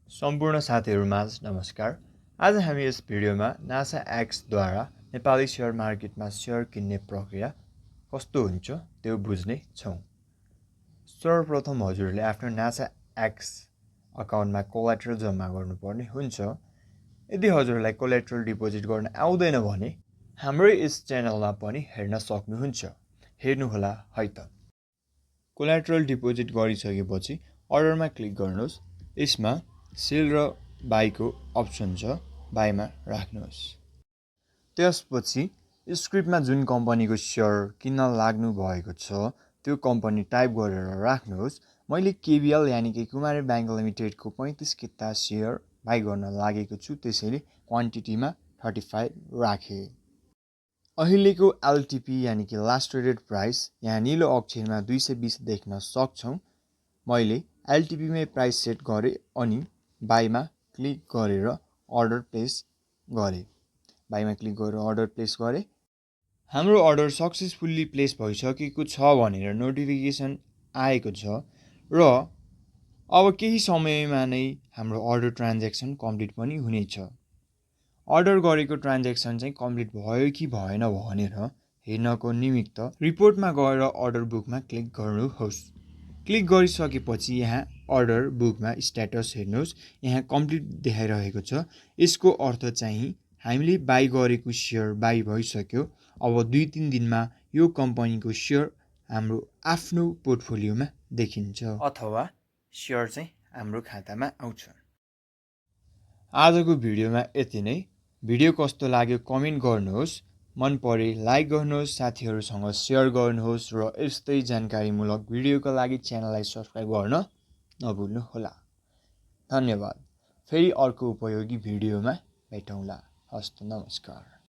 सम्पूर्ण साथीहरुमा नमस्कार। आज हामी यस भिडियोमा नासा एक्सद्वारा नेपाली शेयर मार्केटमा शेयर किन्ने प्रक्रिया कस्तो हुन्छ त्यो बुझ्ने छौं। सर्वप्रथम हजुरले आफ्नो नासा एक्स अकाउन्टमा कोल्याटरल जम्मा गर्नुपर्ने हुन्छ। यदि हजुरलाई कोल्याटरल डिपोजिट गर्न आउँदैन भने हाम्रो यस च्यानलमा पनि हेर्न सक्नुहुन्छ। हेर्नुहोला है त। कोल्याटरल डिपोजिट गरिसकेपछि अर्डरमा क्लिक गर्नुहोस्। यसमा सेल र बाईको अप्सन छ, बाईमा राख्नुहोस्। त्यसपछि स्क्रिप्टमा जुन कम्पनीको शेयर किन्न लाग्नु भएको छ त्यो कम्पनी टाइप गरेर राख्नुहोस्। मैले केबीएल यानी कि कुमारी बैंक लिमिटेडको 35 किता शेयर बाई गर्न लागेको छु, त्यसैले क्वान्टिटीमा 35 राखे। अहिलेको एलटीपी यानी कि लास्ट ट्रेडेड प्राइस यहाँ नीलो अक्षरमा 220 देख्न सक्छौं। मैले एलटीपी मै प्राइस सेट गरे अनि बाईमा क्लिक गरेर अर्डर प्लेस गरे। बाईमा क्लिक गरेर अर्डर प्लेस गरे। हाम्रो अर्डर सक्सेसफुल्ली प्लेस भइसकेको छ भनेर नोटिफिकेसन आएको छ र अब केही समयमा नै हाम्रो अर्डर ट्रान्ज्याक्सन कम्प्लिट पनि हुनेछ। अर्डर गरेको ट्रान्ज्याक्सन चाहिँ कम्प्लिट भयो कि भएन भनेर हेर्नको निमित्त रिपोर्टमा गएर अर्डर बुकमा क्लिक गर्नुहोस्। क्लिक गरिसकेपछि यहाँ अर्डर बुकमा स्ट्याटस हेर्नुहोस्। यहाँ कम्प्लिट देखाइरहेको छ। यसको अर्थ चाहिँ हामीले बाई गरेको शेयर बाई भइसक्यो। अब 2-3 दिनमा यो कम्पनीको शेयर हाम्रो आफ्नो पोर्टफोलियोमा देखिन्छ अथवा शेयर चाहिँ हाम्रो खातामा आउँछ। आजको भिडियोमा यति नै। भिडियो कस्तो लाग्यो कमेन्ट गर्नुहोस्। मन परे लाइक गर्नुहोस्, साथीहरुसँग शेयर गर्नुहोस् र यस्तै जानकारीमूलक भिडियोका लागि च्यानललाई सब्स्क्राइब गर्न नभुल्नु होला। धन्यवाद। फेरि अर्को उपयोगी भिडियोमा भेटौँला। हस्त नमस्कार।